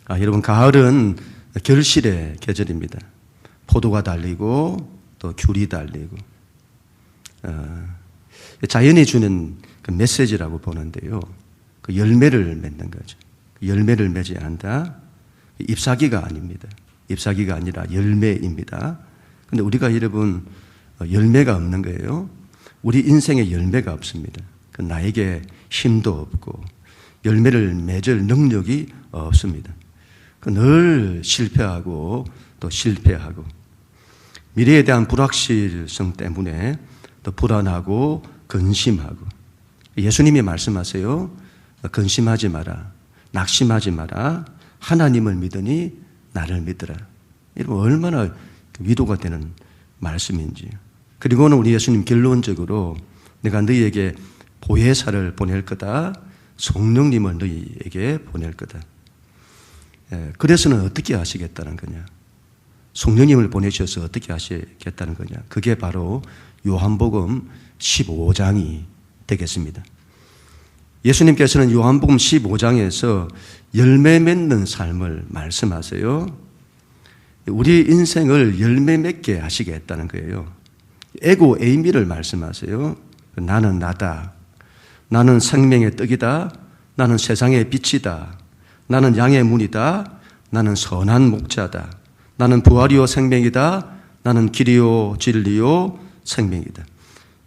여러분, 가을은 결실의 계절입니다. 포도가 달리고 또 귤이 달리고, 자연이 주는 그 메시지라고 보는데요. 그 열매를 맺는 거죠. 열매를 맺어야 한다. 잎사귀가 아닙니다. 잎사귀가 아니라 열매입니다. 근데 우리가 여러분, 열매가 없는 거예요. 우리 인생에 열매가 없습니다. 그 나에게 힘도 없고 열매를 맺을 능력이 없습니다. 늘 실패하고 또 실패하고, 미래에 대한 불확실성 때문에 또 불안하고 근심하고. 예수님이 말씀하세요. 근심하지 마라, 낙심하지 마라, 하나님을 믿으니 나를 믿으라. 여러분, 얼마나 위로가 되는 말씀인지. 그리고는 우리 예수님 결론적으로 내가 너희에게 보혜사를 보낼 거다, 성령님을 너희에게 보낼 거다. 그래서는 어떻게 하시겠다는 거냐? 성령님을 보내셔서 어떻게 하시겠다는 거냐? 그게 바로 요한복음 15장이 되겠습니다. 예수님께서는 요한복음 15장에서 열매 맺는 삶을 말씀하세요. 우리 인생을 열매 맺게 하시겠다는 거예요. 에고 에이미를 말씀하세요. 나는 나다. 나는 생명의 떡이다. 나는 세상의 빛이다. 나는 양의 문이다. 나는 선한 목자다. 나는 부활이요 생명이다. 나는 길이요 진리요 생명이다.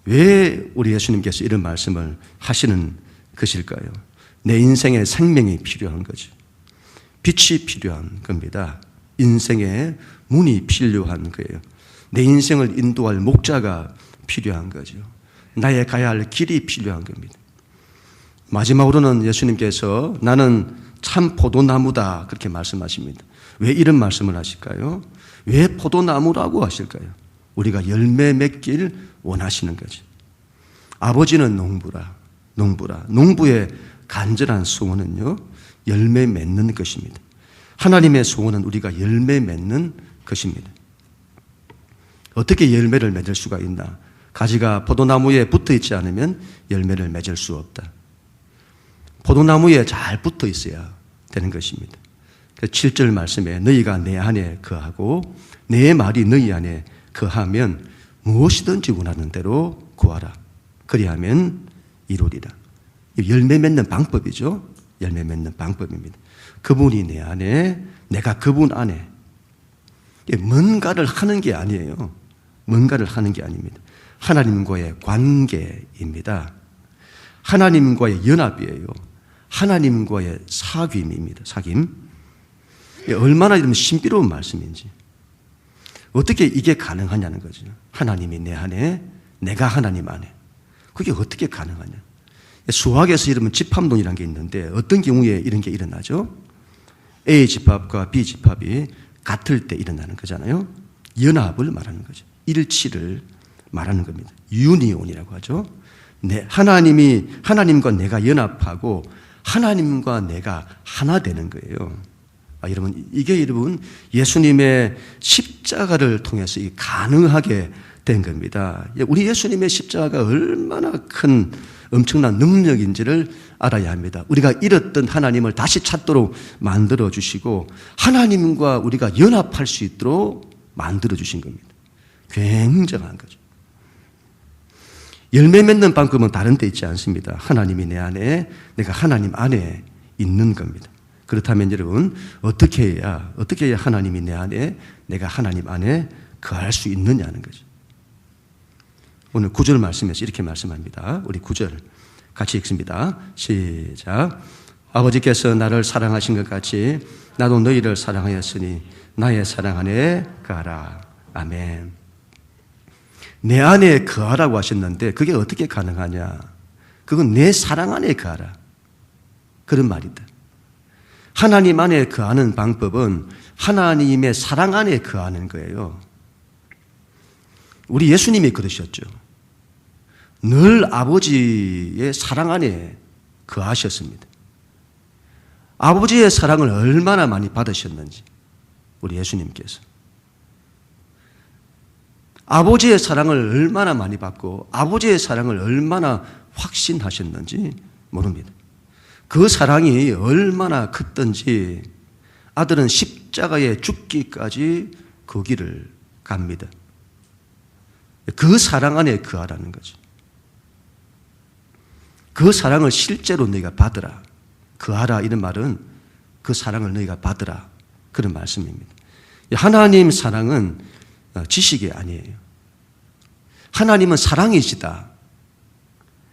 왜 우리 예수님께서 이런 말씀을 하시는 것일까요? 내 인생에 생명이 필요한 거죠. 빛이 필요한 겁니다. 인생의 문이 필요한 거예요. 내 인생을 인도할 목자가 필요한 거죠. 나의 가야 할 길이 필요한 겁니다. 마지막으로는 예수님께서 나는 참 포도나무다, 그렇게 말씀하십니다. 왜 이런 말씀을 하실까요? 왜 포도나무라고 하실까요? 우리가 열매 맺길 원하시는 거죠. 아버지는 농부라. 농부의 간절한 소원은요, 열매 맺는 것입니다. 하나님의 소원은 우리가 열매 맺는 것입니다. 어떻게 열매를 맺을 수가 있나? 가지가 포도나무에 붙어 있지 않으면 열매를 맺을 수 없다. 포도나무에 잘 붙어 있어야 되는 것입니다. 7절 말씀에 너희가 내 안에 거하고 내 말이 너희 안에 거하면 무엇이든지 원하는 대로 구하라. 그리하면 이루리라. 열매 맺는 방법이죠. 열매 맺는 방법입니다. 그분이 내 안에, 내가 그분 안에. 뭔가를 하는 게 아니에요. 뭔가를 하는 게 아닙니다. 하나님과의 관계입니다. 하나님과의 연합이에요. 하나님과의 사귐입니다. 사귐. 얼마나 이러면 신비로운 말씀인지. 어떻게 이게 가능하냐는 거죠. 하나님이 내 안에, 내가 하나님 안에. 그게 어떻게 가능하냐. 수학에서 이러면 집합론이라는 게 있는데 어떤 경우에 이런 게 일어나죠? A 집합과 B 집합이 같을 때 일어나는 거잖아요. 연합을 말하는 거죠. 일치를 말하는 겁니다. 유니온이라고 하죠. 하나님과 내가 연합하고 하나님과 내가 하나 되는 거예요. 여러분, 이게 여러분 예수님의 십자가를 통해서 가능하게 된 겁니다. 우리 예수님의 십자가가 얼마나 큰 엄청난 능력인지를 알아야 합니다. 우리가 잃었던 하나님을 다시 찾도록 만들어 주시고 하나님과 우리가 연합할 수 있도록 만들어 주신 겁니다. 굉장한 거죠. 열매 맺는 방법은 다른 데 있지 않습니다. 하나님이 내 안에, 내가 하나님 안에 있는 겁니다. 그렇다면 여러분, 어떻게 해야 하나님이 내 안에, 내가 하나님 안에 거할 수 있느냐는 거죠. 오늘 9절 말씀에서 이렇게 말씀합니다. 우리 9절 같이 읽습니다. 시작. 아버지께서 나를 사랑하신 것 같이 나도 너희를 사랑하였으니 나의 사랑 안에 거하라. 아멘. 내 안에 거하라고 하셨는데 그게 어떻게 가능하냐? 그건 내 사랑 안에 거하라. 그런 말이다. 하나님 안에 거하는 방법은 하나님의 사랑 안에 거하는 거예요. 우리 예수님이 그러셨죠. 늘 아버지의 사랑 안에 거하셨습니다. 아버지의 사랑을 얼마나 많이 받으셨는지 우리 예수님께서 아버지의 사랑을 얼마나 많이 받고 아버지의 사랑을 얼마나 확신하셨는지 모릅니다. 그 사랑이 얼마나 컸던지 아들은 십자가에 죽기까지 그 길을 갑니다. 그 사랑 안에 거하라는 거죠. 그 사랑을 실제로 너희가 받으라. 거하라 이런 말은 그 사랑을 너희가 받으라 그런 말씀입니다. 하나님 사랑은 지식이 아니에요. 하나님은 사랑이시다.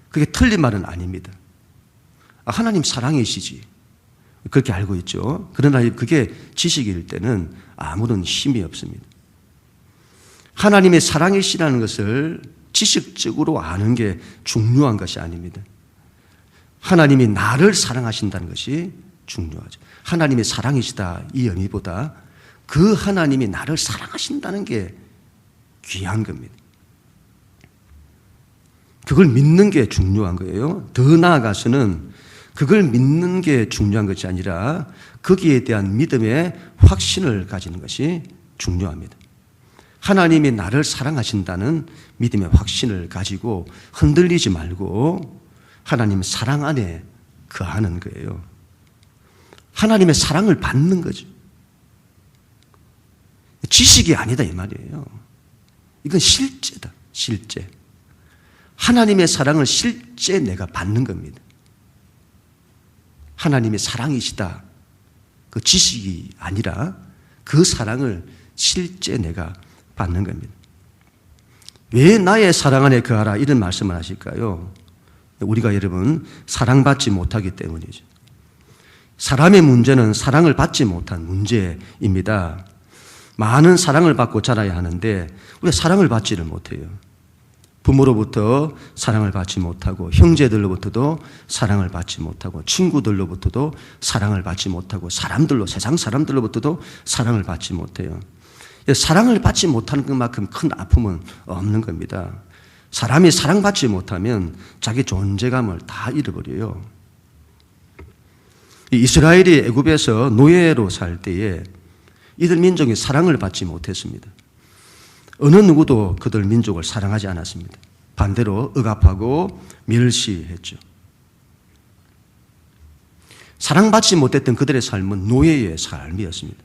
그게 틀린 말은 아닙니다. 하나님 사랑이시지. 그렇게 알고 있죠. 그러나 그게 지식일 때는 아무런 힘이 없습니다. 하나님의 사랑이시라는 것을 지식적으로 아는 게 중요한 것이 아닙니다. 하나님이 나를 사랑하신다는 것이 중요하죠. 하나님의 사랑이시다 이 의미보다 그 하나님이 나를 사랑하신다는 게 귀한 겁니다. 그걸 믿는 게 중요한 거예요. 더 나아가서는 그걸 믿는 게 중요한 것이 아니라 거기에 대한 믿음의 확신을 가지는 것이 중요합니다. 하나님이 나를 사랑하신다는 믿음의 확신을 가지고 흔들리지 말고 하나님 사랑 안에 거하는 거예요. 하나님의 사랑을 받는 거죠. 지식이 아니다 이 말이에요. 이건 실제다. 실제. 하나님의 사랑을 실제 내가 받는 겁니다. 하나님의 사랑이시다. 그 지식이 아니라 그 사랑을 실제 내가 받는 겁니다. 왜 나의 사랑 안에 거하라 이런 말씀을 하실까요? 우리가 여러분 사랑받지 못하기 때문이죠. 사람의 문제는 사랑을 받지 못한 문제입니다. 많은 사랑을 받고 자라야 하는데 우리가 사랑을 받지를 못해요. 부모로부터 사랑을 받지 못하고 형제들로부터도 사랑을 받지 못하고 친구들로부터도 사랑을 받지 못하고 세상 사람들로부터도 사랑을 받지 못해요. 사랑을 받지 못하는 것만큼 큰 아픔은 없는 겁니다. 사람이 사랑받지 못하면 자기 존재감을 다 잃어버려요. 이스라엘이 애굽에서 노예로 살 때에 이들 민족이 사랑을 받지 못했습니다. 어느 누구도 그들 민족을 사랑하지 않았습니다. 반대로 억압하고 멸시했죠. 사랑받지 못했던 그들의 삶은 노예의 삶이었습니다.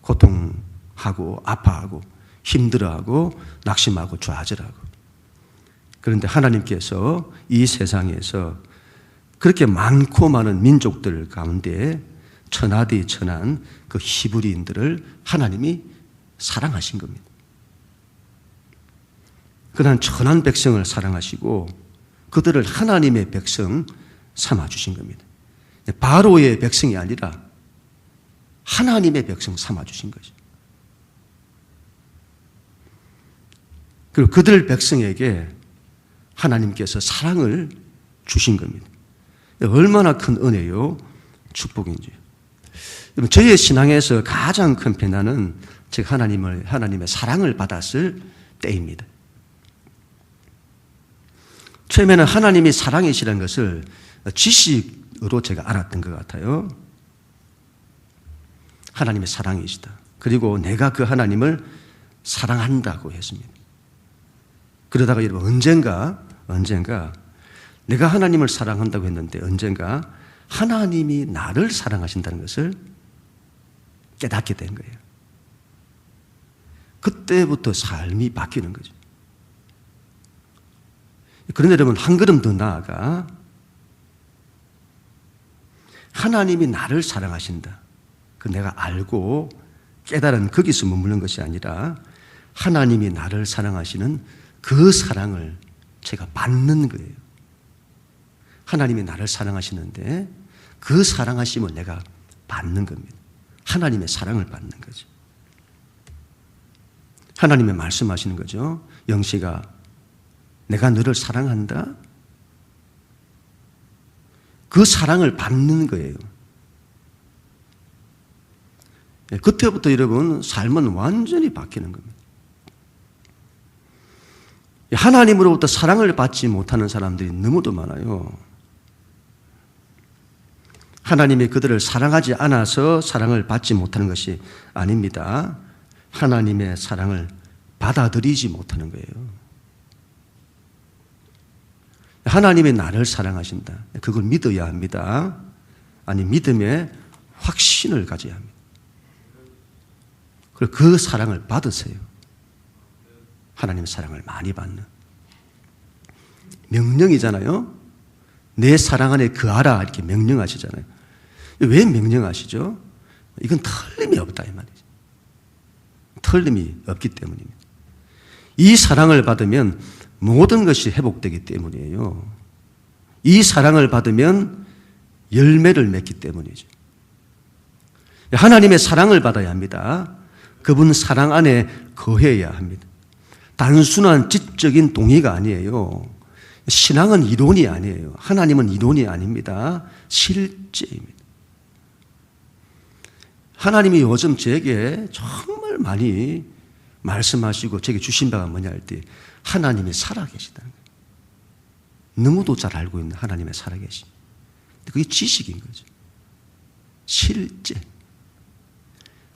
고통하고 아파하고 힘들어하고 낙심하고 좌절하고. 그런데 하나님께서 이 세상에서 그렇게 많고 많은 민족들 가운데 천하디 천한 그 히브리인들을 하나님이 사랑하신 겁니다. 그러한 천한 백성을 사랑하시고 그들을 하나님의 백성 삼아주신 겁니다. 바로의 백성이 아니라 하나님의 백성 삼아주신 거죠. 그리고 그들 백성에게 하나님께서 사랑을 주신 겁니다. 얼마나 큰 은혜요, 축복인지요. 저의 신앙에서 가장 큰 변화는 제가 하나님의 사랑을 받았을 때입니다. 처음에는 하나님이 사랑이시라는 것을 지식으로 제가 알았던 것 같아요. 하나님의 사랑이시다. 그리고 내가 그 하나님을 사랑한다고 했습니다. 그러다가 여러분 언젠가 내가 하나님을 사랑한다고 했는데 언젠가 하나님이 나를 사랑하신다는 것을 깨닫게 된 거예요. 그때부터 삶이 바뀌는 거죠. 그런데 여러분 한 걸음 더 나아가 하나님이 나를 사랑하신다. 그 내가 알고 깨달은 거기서 머무는 것이 아니라 하나님이 나를 사랑하시는 그 사랑을 제가 받는 거예요. 하나님이 나를 사랑하시는데 그 사랑하심을 내가 받는 겁니다. 하나님의 사랑을 받는 거죠. 하나님의 말씀하시는 거죠. 영식아, 내가 너를 사랑한다. 그 사랑을 받는 거예요. 그때부터 여러분 삶은 완전히 바뀌는 겁니다. 하나님으로부터 사랑을 받지 못하는 사람들이 너무도 많아요. 하나님이 그들을 사랑하지 않아서 사랑을 받지 못하는 것이 아닙니다. 하나님의 사랑을 받아들이지 못하는 거예요. 하나님이 나를 사랑하신다. 그걸 믿어야 합니다. 아니 믿음의 확신을 가져야 합니다. 그리고 그 사랑을 받으세요. 하나님의 사랑을 많이 받는. 명령이잖아요. 내 사랑 안에 거하라 이렇게 명령하시잖아요. 왜 명령하시죠? 이건 틀림이 없다 이 말이죠. 틀림이 없기 때문입니다. 이 사랑을 받으면 모든 것이 회복되기 때문이에요. 이 사랑을 받으면 열매를 맺기 때문이죠. 하나님의 사랑을 받아야 합니다. 그분 사랑 안에 거해야 합니다. 단순한 지적인 동의가 아니에요. 신앙은 이론이 아니에요. 하나님은 이론이 아닙니다. 실제입니다. 하나님이 요즘 제게 정말 많이 말씀하시고 제게 주신 바가 뭐냐 할 때 하나님이 살아계시다는 거예요. 너무도 잘 알고 있는 하나님의 살아계심. 그게 지식인 거죠. 실제.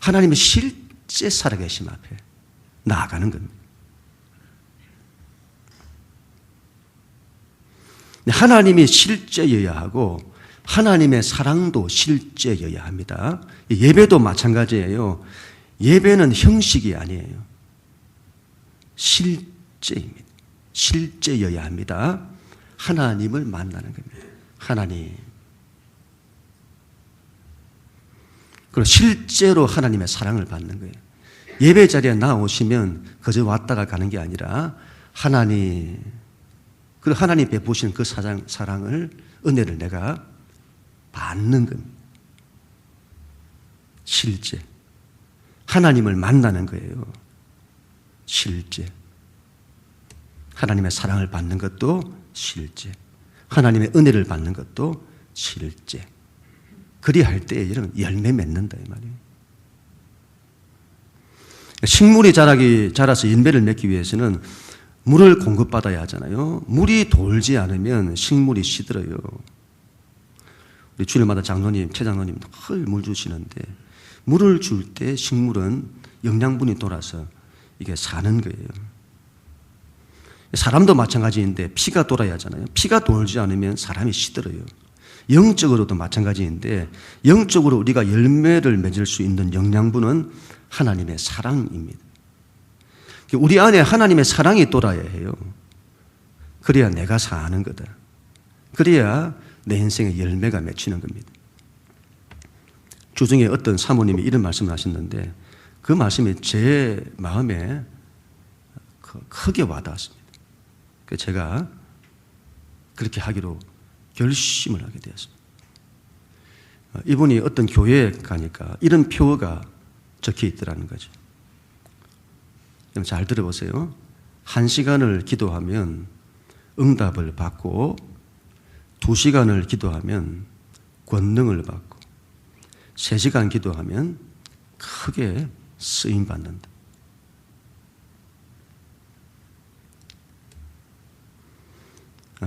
하나님의 실제 살아계심 앞에 나아가는 겁니다. 하나님이 실제여야 하고 하나님의 사랑도 실제여야 합니다. 예배도 마찬가지예요. 예배는 형식이 아니에요. 실제입니다. 실제여야 합니다. 하나님을 만나는 겁니다. 하나님. 그리고 실제로 하나님의 사랑을 받는 거예요. 예배 자리에 나오시면 그저 왔다가 가는 게 아니라 하나님, 그리고 하나님 베푸시는 그 사랑을, 은혜를 내가 받는 겁니다. 실제. 하나님을 만나는 거예요. 실제. 하나님의 사랑을 받는 것도 실제. 하나님의 은혜를 받는 것도 실제. 그리할 때 이런 열매 맺는다 이 말이에요. 식물이 자라서 열매를 맺기 위해서는 물을 공급받아야 하잖아요. 물이 돌지 않으면 식물이 시들어요. 우리 주일마다 장로님, 최장로님 늘 물 주시는데 물을 줄 때 식물은 영양분이 돌아서 이게 사는 거예요. 사람도 마찬가지인데 피가 돌아야 하잖아요. 피가 돌지 않으면 사람이 시들어요. 영적으로도 마찬가지인데 영적으로 우리가 열매를 맺을 수 있는 영양분은 하나님의 사랑입니다. 우리 안에 하나님의 사랑이 돌아야 해요. 그래야 내가 사는 거다. 그래야 내 인생의 열매가 맺히는 겁니다. 주중에 어떤 사모님이 이런 말씀을 하셨는데 그 말씀이 제 마음에 크게 와닿았습니다. 그래서 제가 그렇게 하기로 결심을 하게 되었습니다. 이분이 어떤 교회에 가니까 이런 표어가 적혀 있더라는 거죠. 잘 들어보세요. 1시간을 기도하면 응답을 받고 2시간을 기도하면 권능을 받고 3시간 기도하면 크게 쓰임받는다.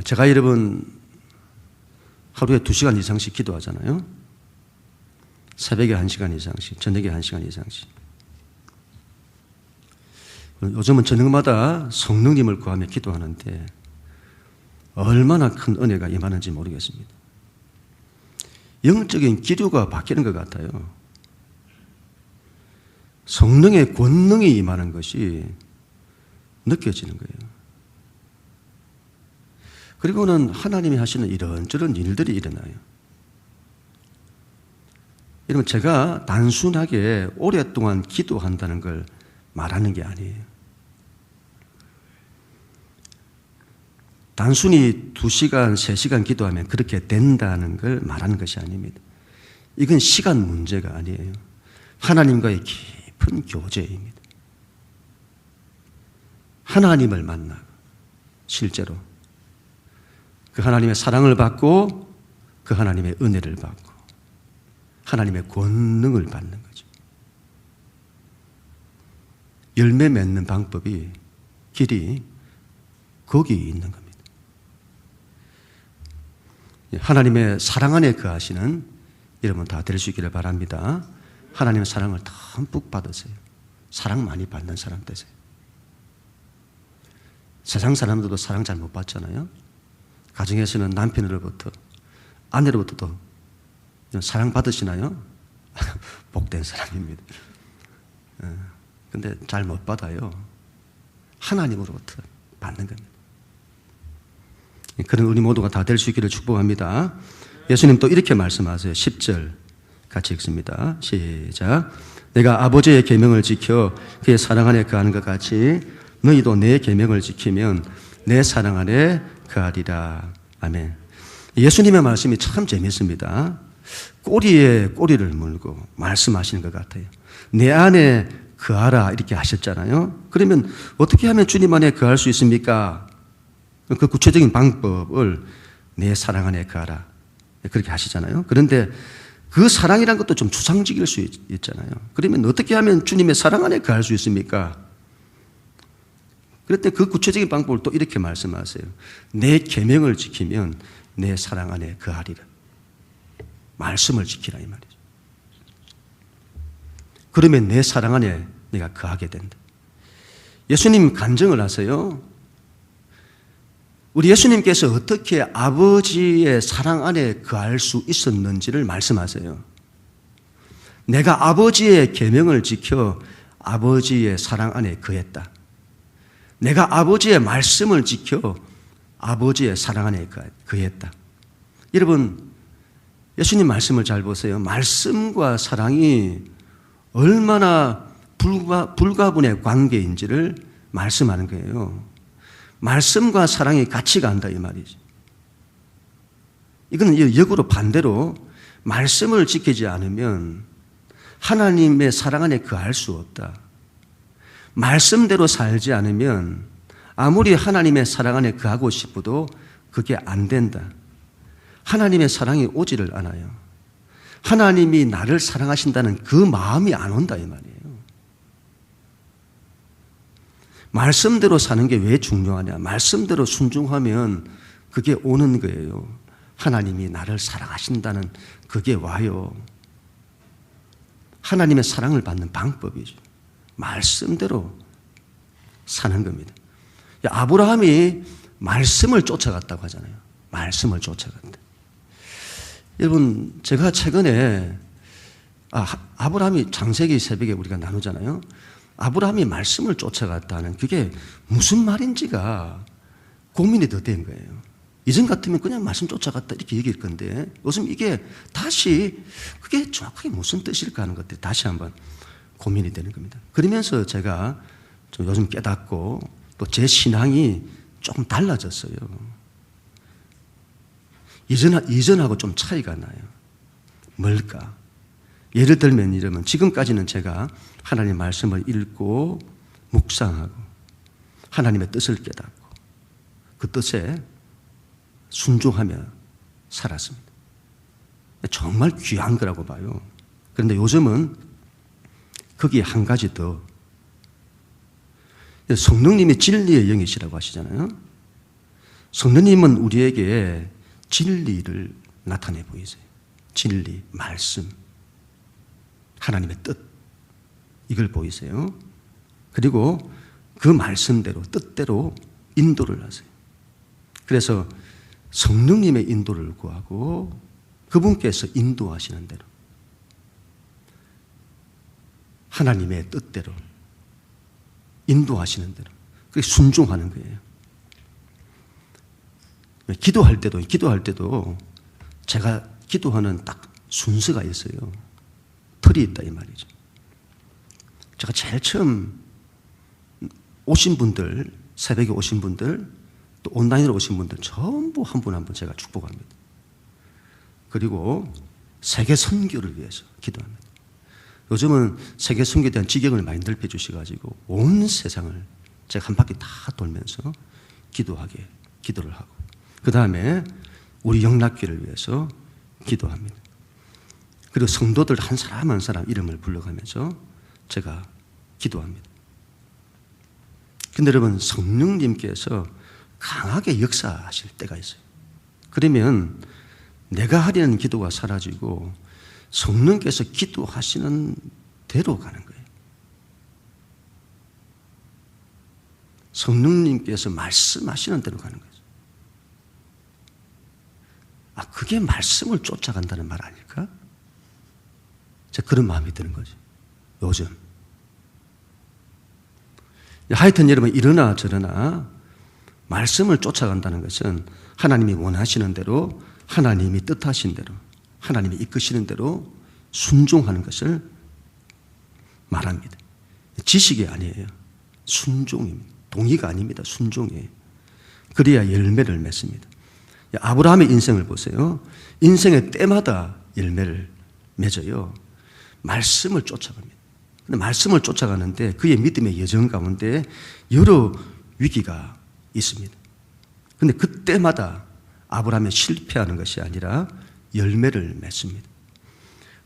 제가 여러분 하루에 2시간 이상씩 기도하잖아요. 새벽에 1시간 이상씩, 저녁에 1시간 이상씩. 요즘은 저녁마다 성령님을 구하며 기도하는데 얼마나 큰 은혜가 임하는지 모르겠습니다. 영적인 기류가 바뀌는 것 같아요. 성령의 권능이 임하는 것이 느껴지는 거예요. 그리고는 하나님이 하시는 이런저런 일들이 일어나요. 여러분, 제가 단순하게 오랫동안 기도한다는 걸 말하는 게 아니에요. 단순히 2시간, 3시간 기도하면 그렇게 된다는 걸 말하는 것이 아닙니다. 이건 시간 문제가 아니에요. 하나님과의 깊은 교제입니다. 하나님을 만나 실제로 그 하나님의 사랑을 받고 그 하나님의 은혜를 받고 하나님의 권능을 받는 거죠. 열매 맺는 방법이 길이 거기 있는 겁니다. 하나님의 사랑 안에 거하시는 여러분 다 될 수 있기를 바랍니다. 하나님의 사랑을 듬뿍 받으세요. 사랑 많이 받는 사람 되세요. 세상 사람들도 사랑 잘 못 받잖아요. 가정에서는 남편으로부터 아내로부터도 사랑 받으시나요? 복된 사람입니다. 근데 잘 못 받아요. 하나님으로부터 받는 겁니다. 그런 우리 모두가 다 될 수 있기를 축복합니다. 예수님 또 이렇게 말씀하세요. 10절 같이 읽습니다. 시작. 내가 아버지의 계명을 지켜 그의 사랑 안에 거하는 것 같이 너희도 내 계명을 지키면 내 사랑 안에 거하리라. 아멘. 예수님의 말씀이 참 재밌습니다. 꼬리에 꼬리를 물고 말씀하시는 것 같아요. 내 안에 거하라 이렇게 하셨잖아요. 그러면 어떻게 하면 주님 안에 거할 수 있습니까? 그 구체적인 방법을 내 사랑 안에 거하라 그렇게 하시잖아요. 그런데 그 사랑이란 것도 좀 추상적일 수 있잖아요. 그러면 어떻게 하면 주님의 사랑 안에 거할 수 있습니까? 그럴 때 그 구체적인 방법을 또 이렇게 말씀하세요. 내 계명을 지키면 내 사랑 안에 거하리라. 말씀을 지키라 이 말이죠. 그러면 내 사랑 안에 내가 거하게 된다. 예수님 간증을 하세요. 우리 예수님께서 어떻게 아버지의 사랑 안에 거할 수 있었는지를 말씀하세요. 내가 아버지의 계명을 지켜 아버지의 사랑 안에 거했다. 내가 아버지의 말씀을 지켜 아버지의 사랑 안에 거했다. 여러분, 예수님 말씀을 잘 보세요. 말씀과 사랑이 얼마나 불가분의 관계인지를 말씀하는 거예요. 말씀과 사랑이 같이 간다 이 말이죠. 이거는 역으로 반대로 말씀을 지키지 않으면 하나님의 사랑 안에 거할 수 없다. 말씀대로 살지 않으면 아무리 하나님의 사랑 안에 거하고 싶어도 그게 안 된다. 하나님의 사랑이 오지를 않아요. 하나님이 나를 사랑하신다는 그 마음이 안 온다 이 말이에요. 말씀대로 사는 게 왜 중요하냐? 말씀대로 순종하면 그게 오는 거예요. 하나님이 나를 사랑하신다는 그게 와요. 하나님의 사랑을 받는 방법이죠. 말씀대로 사는 겁니다. 아브라함이 말씀을 쫓아갔다고 하잖아요. 말씀을 쫓아갔다. 여러분, 제가 최근에 아브라함이 창세기 새벽에 우리가 나누잖아요. 아브라함이 말씀을 쫓아갔다는 그게 무슨 말인지가 고민이 더 된 거예요. 이전 같으면 그냥 말씀 쫓아갔다 이렇게 얘기할 건데 요즘 이게 다시 그게 정확하게 무슨 뜻일까 하는 것들이 다시 한번 고민이 되는 겁니다. 그러면서 제가 좀 요즘 깨닫고 또 제 신앙이 조금 달라졌어요. 이전하고 좀 차이가 나요. 뭘까? 예를 들면 이러면 지금까지는 제가 하나님의 말씀을 읽고 묵상하고 하나님의 뜻을 깨닫고 그 뜻에 순종하며 살았습니다. 정말 귀한 거라고 봐요. 그런데 요즘은 거기에 한 가지 더 성령님이 진리의 영이시라고 하시잖아요. 성령님은 우리에게 진리를 나타내 보이세요. 진리, 말씀, 하나님의 뜻 이걸 보이세요. 그리고 그 말씀대로 뜻대로 인도를 하세요. 그래서 성령님의 인도를 구하고 그분께서 인도하시는 대로 하나님의 뜻대로 인도하시는 대로 그게 순종하는 거예요. 기도할 때도 제가 기도하는 딱 순서가 있어요. 틀이 있다 이 말이죠. 제가 제일 처음 오신 분들, 새벽에 오신 분들, 또 온라인으로 오신 분들 전부 한 분 한 분 제가 축복합니다. 그리고 세계 선교를 위해서 기도합니다. 요즘은 세계 선교에 대한 지경을 많이 넓혀 주셔가지고 온 세상을 제가 한 바퀴 다 돌면서 기도를 하고 그 다음에 우리 영락교를 위해서 기도합니다. 그리고 성도들 한 사람 한 사람 이름을 불러가면서 제가 기도합니다. 근데 여러분, 성령님께서 강하게 역사하실 때가 있어요. 그러면 내가 하려는 기도가 사라지고 성령께서 기도하시는 대로 가는 거예요. 성령님께서 말씀하시는 대로 가는 거죠. 그게 말씀을 쫓아간다는 말 아닐까? 제가 그런 마음이 드는 거죠. 요즘. 하여튼 여러분, 이러나 저러나 말씀을 쫓아간다는 것은 하나님이 원하시는 대로, 하나님이 뜻하신 대로, 하나님이 이끄시는 대로 순종하는 것을 말합니다. 지식이 아니에요. 순종입니다. 동의가 아닙니다. 순종이에요. 그래야 열매를 맺습니다. 아브라함의 인생을 보세요. 인생의 때마다 열매를 맺어요. 말씀을 쫓아갑니다. 근데 말씀을 쫓아가는데 그의 믿음의 여정 가운데 여러 위기가 있습니다. 근데 그때마다 아브라함이 실패하는 것이 아니라 열매를 맺습니다.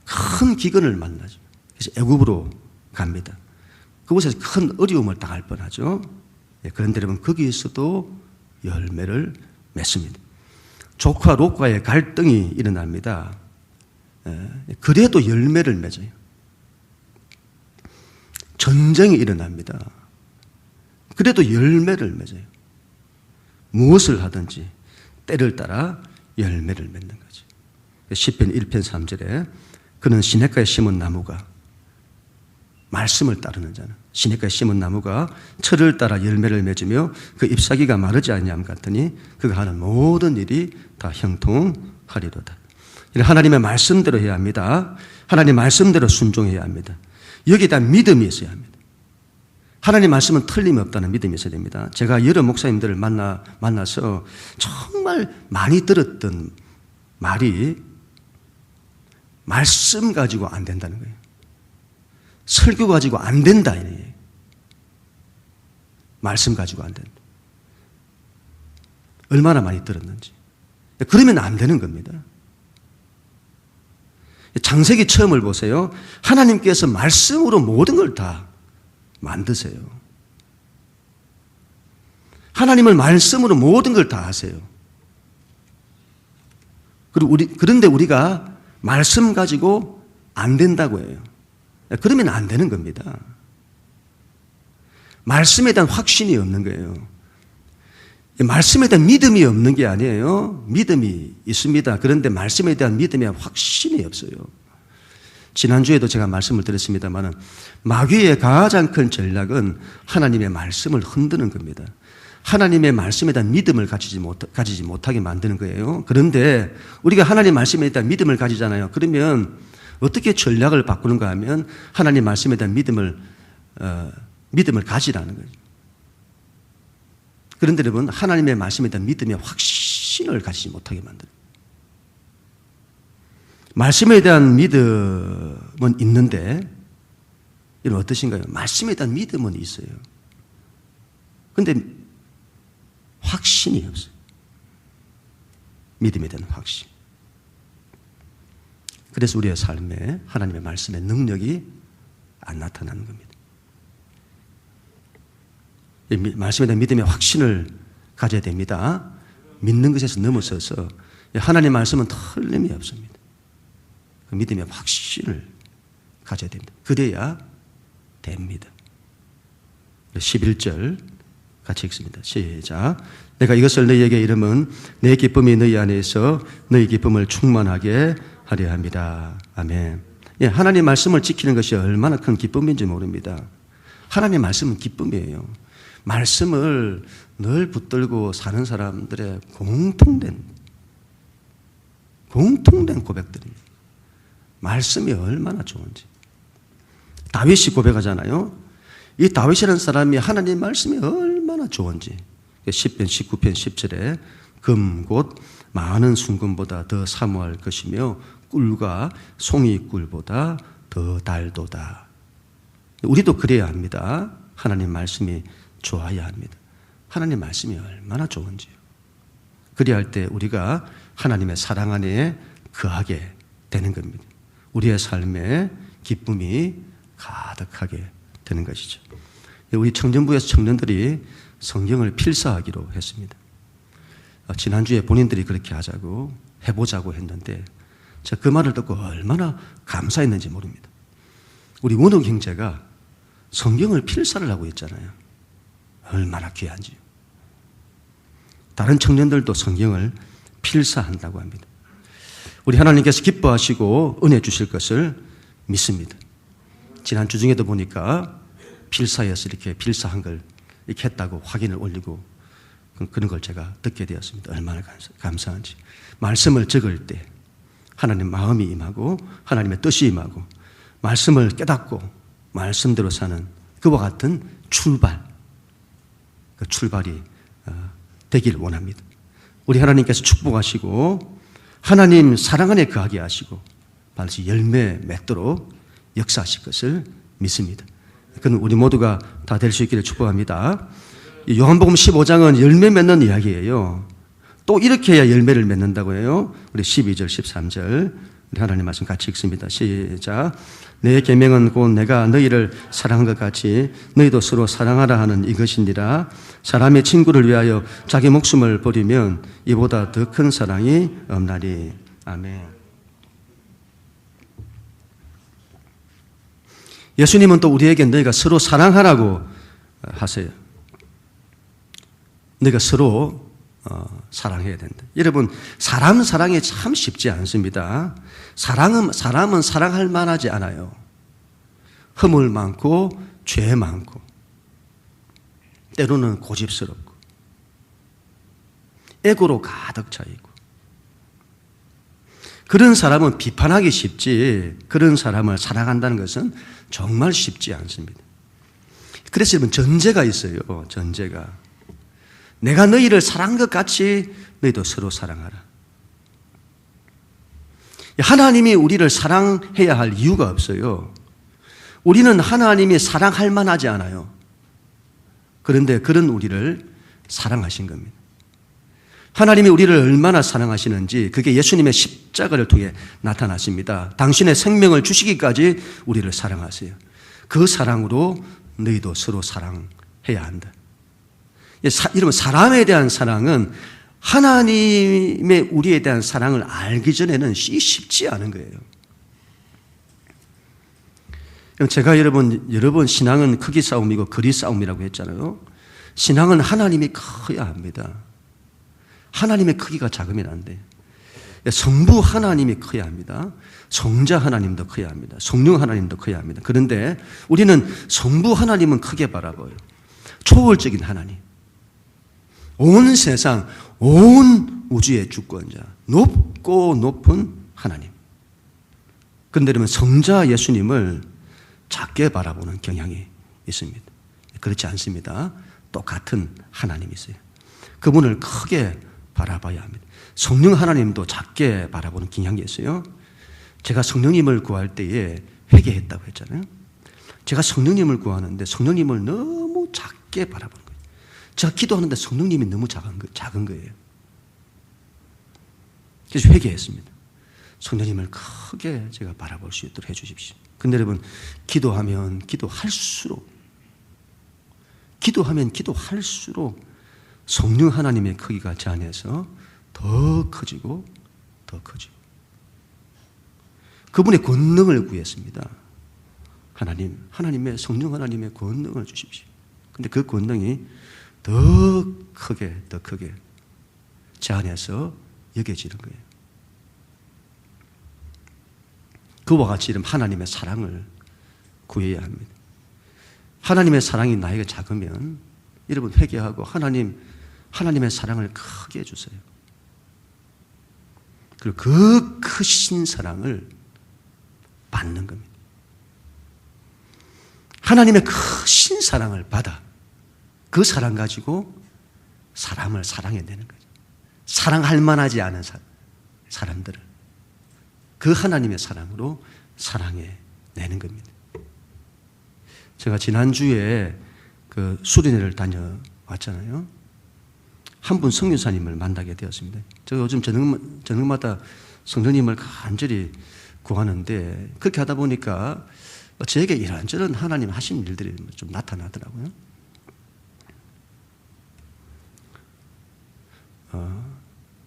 큰 기근을 만나죠. 그래서 애굽으로 갑니다. 그곳에서 큰 어려움을 당할 뻔하죠. 그런데 여러분, 거기에서도 열매를 맺습니다. 조카 롯과의 갈등이 일어납니다. 그래도 열매를 맺어요. 전쟁이 일어납니다. 그래도 열매를 맺어요. 무엇을 하든지 때를 따라 열매를 맺는 거죠. 시편 1편 3절에 그는 시냇가에 심은 나무가, 말씀을 따르는 자는 시냇가에 심은 나무가 철을 따라 열매를 맺으며 그 잎사귀가 마르지 아니함 같으니 그가 하는 모든 일이 다 형통하리로다. 하나님의 말씀대로 해야 합니다. 하나님 말씀대로 순종해야 합니다. 여기에다 믿음이 있어야 합니다. 하나님 말씀은 틀림이 없다는 믿음이 있어야 됩니다. 제가 여러 목사님들을 만나서 정말 많이 들었던 말이 말씀 가지고 안 된다는 거예요. 설교 가지고 안 된다. 말씀 가지고 안 된다. 얼마나 많이 들었는지. 그러면 안 되는 겁니다. 창세기 처음을 보세요. 하나님께서 말씀으로 모든 걸 다 만드세요. 하나님을 말씀으로 모든 걸 다 하세요. 그런데 우리가 말씀 가지고 안 된다고 해요. 그러면 안 되는 겁니다. 말씀에 대한 확신이 없는 거예요. 말씀에 대한 믿음이 없는 게 아니에요. 믿음이 있습니다. 그런데 말씀에 대한 믿음에 확신이 없어요. 지난주에도 제가 말씀을 드렸습니다만 마귀의 가장 큰 전략은 하나님의 말씀을 흔드는 겁니다. 하나님의 말씀에 대한 믿음을 가지지 못하게 만드는 거예요. 그런데 우리가 하나님 말씀에 대한 믿음을 가지잖아요. 그러면 어떻게 전략을 바꾸는가 하면 하나님 말씀에 대한 믿음을 가지라는 거죠. 그런데 여러분, 하나님의 말씀에 대한 믿음의 확신을 가지지 못하게 만들어요. 말씀에 대한 믿음은 있는데, 이건 어떠신가요? 말씀에 대한 믿음은 있어요. 그런데 확신이 없어요. 믿음에 대한 확신. 그래서 우리의 삶에 하나님의 말씀의 능력이 안 나타나는 겁니다. 말씀에 대한 믿음의 확신을 가져야 됩니다. 믿는 것에서 넘어서서 하나님의 말씀은 틀림이 없습니다. 그 믿음의 확신을 가져야 됩니다. 그래야 됩니다. 11절 같이 읽습니다. 시작. 내가 이것을 너희에게 이름은 내 기쁨이 너희 안에서 너희 기쁨을 충만하게 하려 합니다. 아멘. 하나님 말씀을 지키는 것이 얼마나 큰 기쁨인지 모릅니다. 하나님 말씀은 기쁨이에요. 말씀을 늘 붙들고 사는 사람들의 공통된 고백들입니다. 말씀이 얼마나 좋은지. 다윗이 고백하잖아요. 이 다윗이라는 사람이 하나님 말씀이 얼마나 좋은지. 10편 19편 10절에 금 곧 많은 순금보다 더 사모할 것이며 꿀과 송이꿀보다 더 달도다. 우리도 그래야 합니다. 하나님 말씀이 좋아야 합니다. 하나님 말씀이 얼마나 좋은지요. 그래야 할 때 우리가 하나님의 사랑 안에 거하게 되는 겁니다. 우리의 삶에 기쁨이 가득하게 되는 것이죠. 우리 청년부에서 청년들이 성경을 필사하기로 했습니다. 지난주에 본인들이 그렇게 하자고 해보자고 했는데 제가 그 말을 듣고 얼마나 감사했는지 모릅니다. 우리 원흥 형제가 성경을 필사를 하고 있잖아요. 얼마나 귀한지요. 다른 청년들도 성경을 필사한다고 합니다. 우리 하나님께서 기뻐하시고 은혜 주실 것을 믿습니다. 지난주 중에도 보니까 필사에서 이렇게 필사한 걸 이렇게 했다고 확인을 올리고 그런 걸 제가 듣게 되었습니다. 얼마나 감사한지. 말씀을 적을 때 하나님 마음이 임하고 하나님의 뜻이 임하고 말씀을 깨닫고 말씀대로 사는 그와 같은 출발, 그 출발이 되길 원합니다. 우리 하나님께서 축복하시고 하나님 사랑 안에 거하게 하시고 반드시 열매 맺도록 역사하실 것을 믿습니다. 그건 우리 모두가 다 될 수 있기를 축복합니다. 요한복음 15장은 열매 맺는 이야기예요. 또 이렇게 해야 열매를 맺는다고 해요. 우리 12절, 13절 우리 하나님 말씀 같이 읽습니다. 시작. 내 계명은 곧 내가 너희를 사랑한 것 같이 너희도 서로 사랑하라 하는 이것이니라. 사람의 친구를 위하여 자기 목숨을 버리면 이보다 더 큰 사랑이 없나니. 아멘. 예수님은 또 우리에게 너희가 서로 사랑하라고 하세요. 너희가 서로 사랑해야 된다. 여러분, 사람 사랑이 참 쉽지 않습니다. 사람은 사랑할 만하지 않아요. 허물 많고 죄 많고 때로는 고집스럽고 애고로 가득 차 있고 그런 사람은 비판하기 쉽지 그런 사람을 사랑한다는 것은 정말 쉽지 않습니다. 그래서 여러분 전제가 있어요. 전제가. 내가 너희를 사랑한 것 같이 너희도 서로 사랑하라. 하나님이 우리를 사랑해야 할 이유가 없어요. 우리는 하나님이 사랑할 만하지 않아요. 그런데 그런 우리를 사랑하신 겁니다. 하나님이 우리를 얼마나 사랑하시는지 그게 예수님의 십자가를 통해 나타났습니다. 당신의 생명을 주시기까지 우리를 사랑하세요. 그 사랑으로 너희도 서로 사랑해야 한다. 여러분, 사람에 대한 사랑은 하나님의 우리에 대한 사랑을 알기 전에는 쉽지 않은 거예요. 제가 여러 번 신앙은 크기 싸움이고 거리 싸움이라고 했잖아요. 신앙은 하나님이 커야 합니다. 하나님의 크기가 작으면 안 돼요. 성부 하나님이 커야 합니다. 성자 하나님도 커야 합니다. 성령 하나님도 커야 합니다. 그런데 우리는 성부 하나님은 크게 바라봐요. 초월적인 하나님. 온 세상, 온 우주의 주권자, 높고 높은 하나님. 그런데 여러분, 성자 예수님을 작게 바라보는 경향이 있습니다. 그렇지 않습니다. 똑같은 하나님이세요. 그분을 크게 바라봐야 합니다. 성령 하나님도 작게 바라보는 경향이 있어요. 제가 성령님을 구할 때에 회개했다고 했잖아요. 제가 성령님을 구하는데 성령님을 너무 작게 바라보는 거예요. 제가 기도하는데 성령님이 너무 작은 거예요. 그래서 회개했습니다. 성령님을 크게 제가 바라볼 수 있도록 해주십시오. 근데 여러분, 기도하면 기도할수록 성령 하나님의 크기가 제 안에서 더 커지고 그분의 권능을 구했습니다. 하나님의 성령 하나님의 권능을 주십시오. 근데 그 권능이 더 크게 제 안에서 여겨지는 거예요. 그와 같이 이런 하나님의 사랑을 구해야 합니다. 하나님의 사랑이 나에게 작으면 여러분 회개하고 하나님의 사랑을 크게 해주세요. 그리고 그 크신 사랑을 받는 겁니다. 하나님의 크신 사랑을 받아 그 사랑 가지고 사람을 사랑해내는 거죠. 사랑할 만하지 않은 사람들을 그 하나님의 사랑으로 사랑해내는 겁니다. 제가 지난주에 그 수련회를 다녀왔잖아요. 한 분 성교사님을 만나게 되었습니다. 제가 요즘 저녁마다 성령님을 간절히 구하는데 그렇게 하다 보니까 저에게 이런저런 하나님 하신 일들이 좀 나타나더라고요.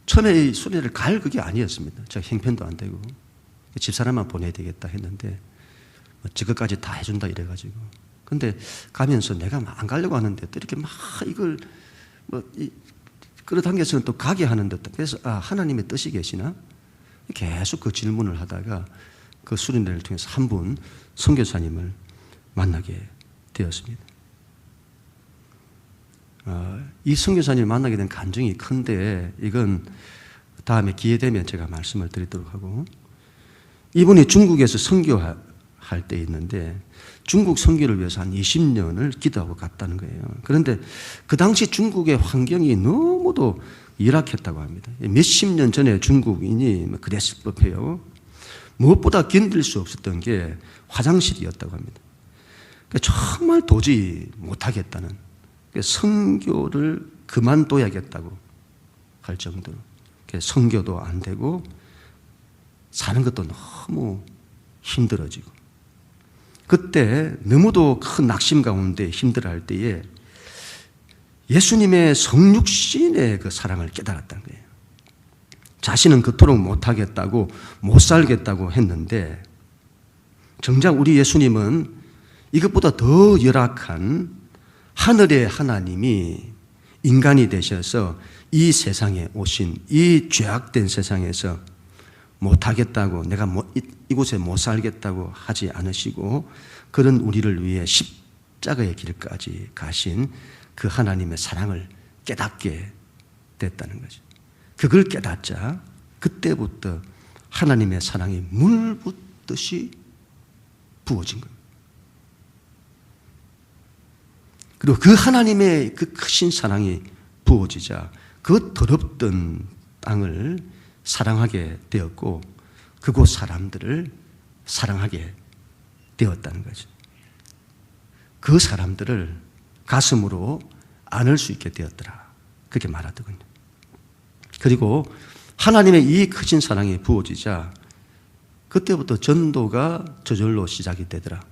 처음에 이 수련회를 갈 그게 아니었습니다. 제가 형편도 안 되고 집사람만 보내야 되겠다 했는데 저것까지 다 해준다 이래가지고 근데 가면서 내가 안 가려고 하는데 또 이렇게 막 이걸 끌어당겨서는 또 가게 하는데 그래서 하나님의 뜻이 계시나? 계속 그 질문을 하다가 그 수련회를 통해서 한 분 선교사님을 만나게 되었습니다. 이 선교사님을 만나게 된 간증이 큰데 이건 다음에 기회 되면 제가 말씀을 드리도록 하고, 이분이 중국에서 선교할 때 있는데 중국 선교를 위해서 한 20년을 기도하고 갔다는 거예요. 그런데 그 당시 중국의 환경이 너무도 열악했다고 합니다. 몇십 년 전에 중국인이 그랬을 법해요. 무엇보다 견딜 수 없었던 게 화장실이었다고 합니다. 정말 도저히 못하겠다는, 선교를 그만둬야겠다고 할 정도로 선교도 안 되고 사는 것도 너무 힘들어지고, 그때 너무도 큰 낙심 가운데 힘들어할 때에 예수님의 성육신의 그 사랑을 깨달았다는 거예요. 자신은 그토록 못하겠다고 못 살겠다고 했는데 정작 우리 예수님은 이것보다 더 열악한 하늘의 하나님이 인간이 되셔서 이 세상에 오신, 이 죄악된 세상에서 못하겠다고, 내가 이곳에 못 살겠다고 하지 않으시고 그런 우리를 위해 십자가의 길까지 가신 그 하나님의 사랑을 깨닫게 됐다는 거죠. 그걸 깨닫자 그때부터 하나님의 사랑이 물 붓듯이 부어진 겁니다. 그리고 그 하나님의 그 크신 사랑이 부어지자 그 더럽던 땅을 사랑하게 되었고 그곳 사람들을 사랑하게 되었다는 거죠. 그 사람들을 가슴으로 안을 수 있게 되었더라, 그렇게 말하더군요. 그리고 하나님의 이 크신 사랑이 부어지자 그때부터 전도가 저절로 시작이 되더라.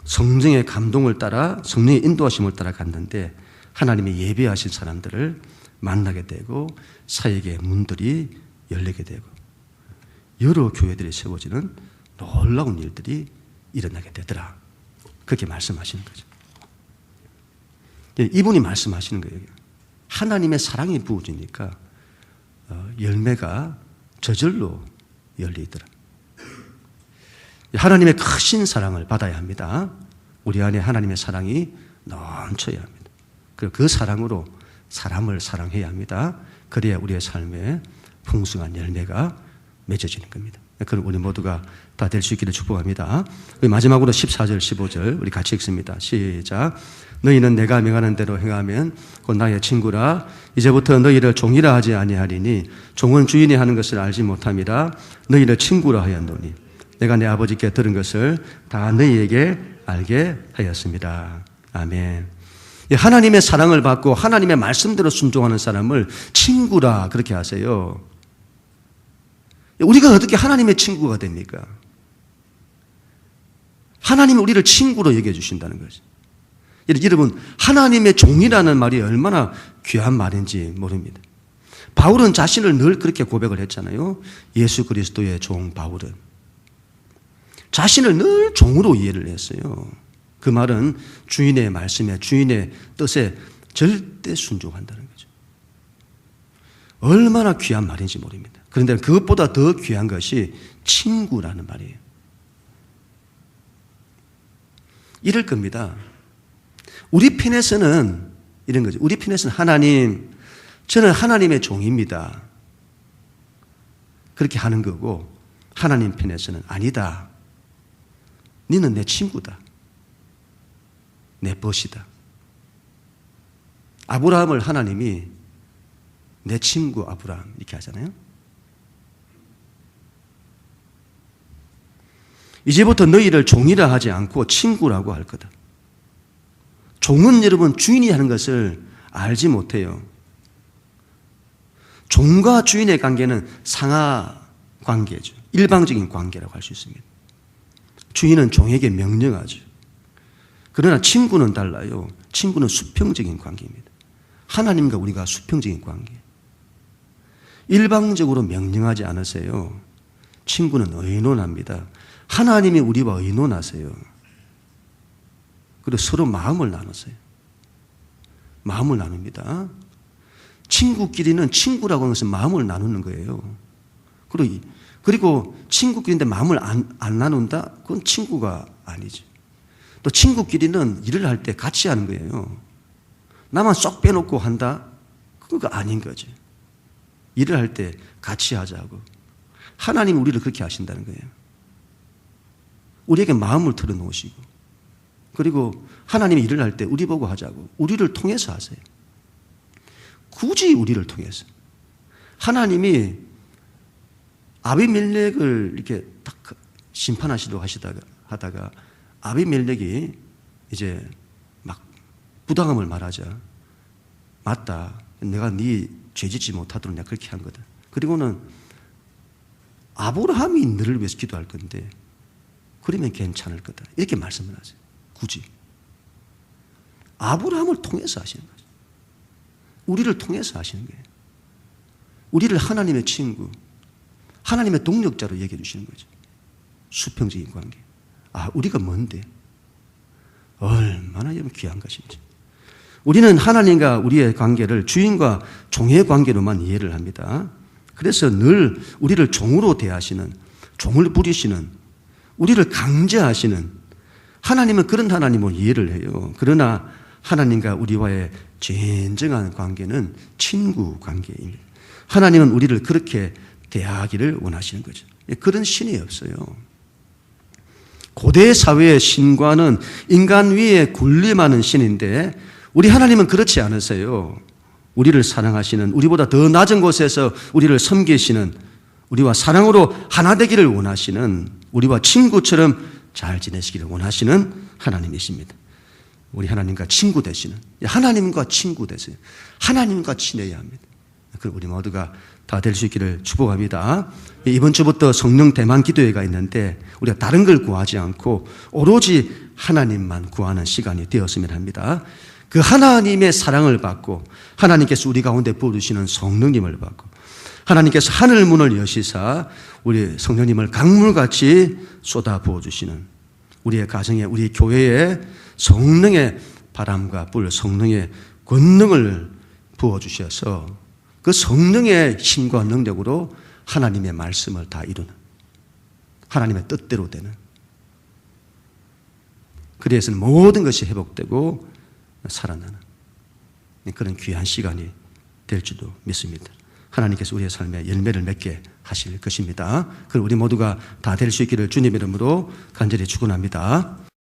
성령의 감동을 따라, 성령의 인도하심을 따라 갔는데 하나님의 예배하신 사람들을 만나게 되고 사역의 문들이 열리게 되고 여러 교회들이 세워지는 놀라운 일들이 일어나게 되더라, 그렇게 말씀하시는 거죠. 이분이 말씀하시는 거예요. 하나님의 사랑이 부어지니까 열매가 저절로 열리더라. 하나님의 크신 사랑을 받아야 합니다. 우리 안에 하나님의 사랑이 넘쳐야 합니다. 그리고 그 사랑으로 사람을 사랑해야 합니다. 그래야 우리의 삶에 풍성한 열매가 맺어지는 겁니다. 그럼 우리 모두가 다 될 수 있기를 축복합니다. 우리 마지막으로 14절 15절 우리 같이 읽습니다. 시작. 너희는 내가 명하는 대로 행하면 곧 나의 친구라. 이제부터 너희를 종이라 하지 아니하리니 종은 주인이 하는 것을 알지 못함이라. 너희를 친구라 하였노니 내가 내 아버지께 들은 것을 다 너희에게 알게 하였습니다. 아멘. 하나님의 사랑을 받고 하나님의 말씀대로 순종하는 사람을 친구라 그렇게 하세요. 우리가 어떻게 하나님의 친구가 됩니까? 하나님이 우리를 친구로 여겨주신다는 거죠. 여러분, 하나님의 종이라는 말이 얼마나 귀한 말인지 모릅니다. 바울은 자신을 늘 그렇게 고백을 했잖아요. 예수 그리스도의 종 바울은 자신을 늘 종으로 이해를 했어요. 그 말은 주인의 말씀에, 주인의 뜻에 절대 순종한다는 거죠. 얼마나 귀한 말인지 모릅니다. 그런데 그것보다 더 귀한 것이 친구라는 말이에요. 이럴 겁니다. 우리 편에서는 이런 거죠. 우리 편에서는 하나님, 저는 하나님의 종입니다, 그렇게 하는 거고, 하나님 편에서는 아니다, 너는 내 친구다, 내 벗이다. 아브라함을 하나님이 내 친구 아브라함 이렇게 하잖아요. 이제부터 너희를 종이라 하지 않고 친구라고 할 거다. 종은 여러분 주인이 하는 것을 알지 못해요. 종과 주인의 관계는 상하 관계죠. 일방적인 관계라고 할 수 있습니다. 주인은 종에게 명령하죠. 그러나 친구는 달라요. 친구는 수평적인 관계입니다. 하나님과 우리가 수평적인 관계. 일방적으로 명령하지 않으세요. 친구는 의논합니다. 하나님이 우리와 의논하세요. 그리고 서로 마음을 나누세요. 마음을 나눕니다. 친구끼리는 친구라고 하는 것은 마음을 나누는 거예요. 그리고 친구끼리인데 마음을 안 나눈다? 그건 친구가 아니죠. 또 친구끼리는 일을 할 때 같이 하는 거예요. 나만 쏙 빼놓고 한다? 그거 아닌 거죠. 일을 할 때 같이 하자고. 하나님이 우리를 그렇게 하신다는 거예요. 우리에게 마음을 털어놓으시고, 그리고 하나님이 일을 할 때 우리 보고 하자고. 우리를 통해서 하세요. 굳이 우리를 통해서. 하나님이 아비멜렉을 이렇게 딱 심판하시도록 하다가 아비멜렉이 이제 막 부당함을 말하자. 맞다. 내가 네 죄짓지 못하도록 내가 그렇게 한 거다. 그리고는 아브라함이 너를 위해서 기도할 건데 그러면 괜찮을 거다. 이렇게 말씀을 하세요. 굳이. 아브라함을 통해서 하시는 거죠. 우리를 통해서 하시는 거예요. 우리를 하나님의 친구, 하나님의 동력자로 얘기해 주시는 거죠. 수평적인 관계. 아, 우리가 뭔데? 얼마나 여러분 귀한 것인지. 우리는 하나님과 우리의 관계를 주인과 종의 관계로만 이해를 합니다. 그래서 늘 우리를 종으로 대하시는, 종을 부리시는, 우리를 강제하시는 하나님은 그런 하나님으로 이해를 해요. 그러나 하나님과 우리와의 진정한 관계는 친구 관계입니다. 하나님은 우리를 그렇게 대하기를 원하시는 거죠. 그런 신이 없어요. 고대 사회의 신과는 인간 위에 군림하는 신인데 우리 하나님은 그렇지 않으세요. 우리를 사랑하시는, 우리보다 더 낮은 곳에서 우리를 섬기시는, 우리와 사랑으로 하나 되기를 원하시는, 우리와 친구처럼 잘 지내시기를 원하시는 하나님이십니다. 우리 하나님과 친구 되시는, 하나님과 친구 되세요. 하나님과 친해야 합니다. 그 우리 모두가 다 될 수 있기를 축복합니다. 이번 주부터 성령 대만 기도회가 있는데 우리가 다른 걸 구하지 않고 오로지 하나님만 구하는 시간이 되었으면 합니다. 그 하나님의 사랑을 받고 하나님께서 우리 가운데 부어주시는 성령님을 받고 하나님께서 하늘 문을 여시사 우리 성령님을 강물같이 쏟아 부어주시는 우리의 가정에, 우리 교회에 성령의 바람과 불, 성령의 권능을 부어주셔서 그 성령의 힘과 능력으로 하나님의 말씀을 다 이루는, 하나님의 뜻대로 되는, 그래서는 모든 것이 회복되고 살아나는 그런 귀한 시간이 될 줄도 믿습니다. 하나님께서 우리의 삶에 열매를 맺게 하실 것입니다. 그리고 우리 모두가 다 될 수 있기를 주님의 이름으로 간절히 축원합니다.